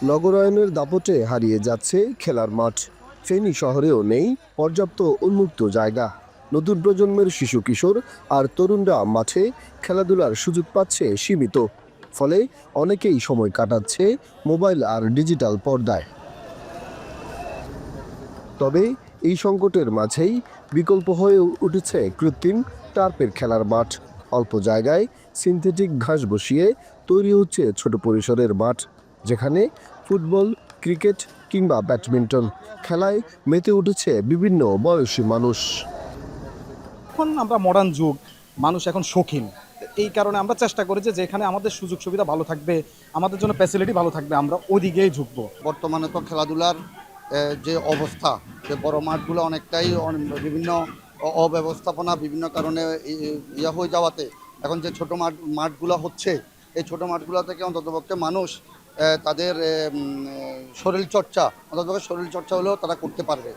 নগরায়নের দাপটে হারিয়ে যাচ্ছে খেলার মাঠ। ফেনী শহরেও নেই পর্যাপ্ত উন্মুক্ত জায়গা। নতুন প্রজন্মের শিশু কিশোর আর তরুণরা মাঠে খেলাধুলার সুযোগ পাচ্ছে সীমিত। ফলে অনেকেই সময় কাটাচ্ছে মোবাইল আর ডিজিটাল পর্দায়। তবে এই সংকটের মাঝেই বিকল্প হয়ে উঠেছে কৃত্রিম টার্পের খেলার মাঠ। অল্প জায়গায় সিনথেটিক ঘাস বসিয়ে তৈরি হচ্ছে ছোট পরিসরের মাঠ, যেখানে ফুটবল, ক্রিকেট কিংবা ব্যাডমিন্টন খেলায় মেতে উঠেছে বিভিন্ন বয়সী মানুষ। এখন আমরা মডার্ন যুগ, মানুষ এখন শৌখিন। এই কারণে আমরা চেষ্টা করি যে যেখানে আমাদের সুযোগ সুবিধা ভালো থাকবে, আমাদের জন্য ফ্যাসিলিটি ভালো থাকবে, আমরা ওদিকেই ঝুঁকবো। বর্তমানে তো খেলাধুলার যে অবস্থা, যে বড় মাঠগুলো অনেকটাই বিভিন্ন অব্যবস্থাপনা বিভিন্ন কারণে ইয়ে হয়ে যাওয়াতে এখন যে ছোট মাঠগুলো হচ্ছে, এই ছোট মাঠগুলো থেকে অন্ততপক্ষে মানুষ তাদের শরীরচর্চা হলেও তারা করতে পারবে।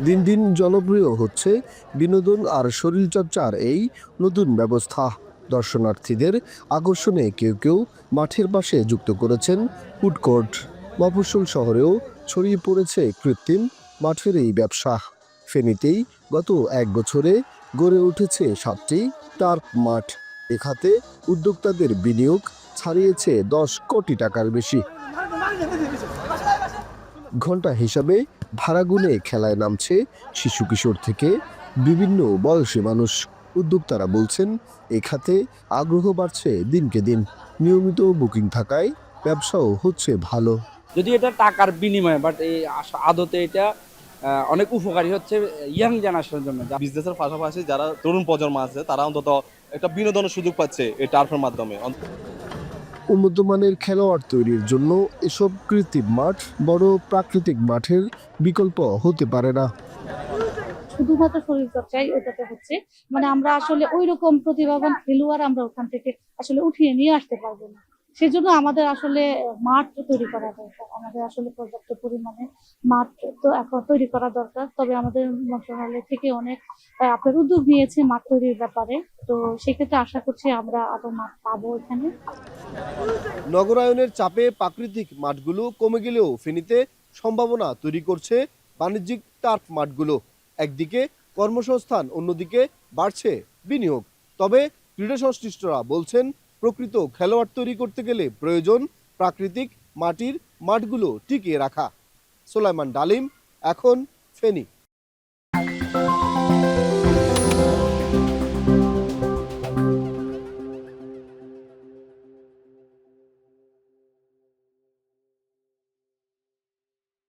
দিন দিন জনপ্রিয় হচ্ছে বিনোদন আর শরীরচর্চার এই নতুন ব্যবস্থা। দর্শনার্থীদের আকর্ষণে কেউ কেউ মাঠের পাশে যুক্ত করেছেন ফুড কোর্ট। মফস্বল শহরেও ছড়িয়ে পড়েছে কৃত্রিম মাঠের এই ব্যবসা। ফেনীতেই গত 1 বছরে গড়ে উঠেছে 7টি টার্ফ মাঠ। এ খাতে উদ্যোক্তাদের বিনিয়োগ ছাড়িয়েছে 10 কোটি টাকার বেশি। ঘন্টা হিসাবে ভাড়া গুনে খেলায় নামছে শিশু কিশোর থেকে বিভিন্ন বয়সী মানুষ। উদ্যোক্তারা বলছেন, এই খাতে আগ্রহ বাড়ছে দিনকে দিন। নিয়মিত বুকিং থাকায় ব্যবসাও হচ্ছে ভালো। যদি এটা টাকার বিনিময়ে, বাট এই আদতে এটা অনেক উপকারী হচ্ছে ইয়াং জেনারেশনের জন্য। বিজনেসের পাশাপাশি যারা তরুণ প্রজন্ম আছে তারা অন্তত একটা বিনোদনের সুযোগ পাচ্ছে এই টার্ফের মাধ্যমে। উন্নত মানের খেলোয়াড় তৈরির জন্য এসব কৃত্রিম মাঠ বড় প্রাকৃতিক মাঠের বিকল্প হতে পারে না। শুধুমাত্র শরীর চর্চাই ওটাতে হচ্ছে, মানে আমরা আসলে ওই রকম প্রতিভাবান খেলোয়াড় আমরা ওখান থেকে আসলে উঠিয়ে নিয়ে আসতে পারবো না। সেজন্য আমাদের আসলে মাঠ তৈরি করা দরকার, আমাদের আসলে পর্যাপ্ত পরিমাণে মাঠ তো এখন তৈরি করা দরকার। তবে আমাদের মন্ত্রণালয় থেকে অনেক আপনার উদ্যোগ নিয়েছে মাঠ তৈরির ব্যাপারে, তো সেক্ষেত্রে আশা করছি আমরা আরো মাঠ পাবো এখানে। নগরায়নের চাপে প্রাকৃতিক মাঠগুলো কমে গেলেও ফেনীতে সম্ভাবনা তৈরি করছে বাণিজ্যিক টার্ফ মাঠগুলো। একদিকে কর্মসংস্থান, অন্যদিকে বাড়ছে বিনিয়োগ। তবে ক্রীড়া সংশ্লিষ্টরা বলছেন, প্রকৃত খেলোয়াড় তৈরি করতে গেলে প্রয়োজন প্রাকৃতিক মাটির মাঠগুলো টিকিয়ে রাখা। সোলাইমান ডালিম, এখন, ফেনী।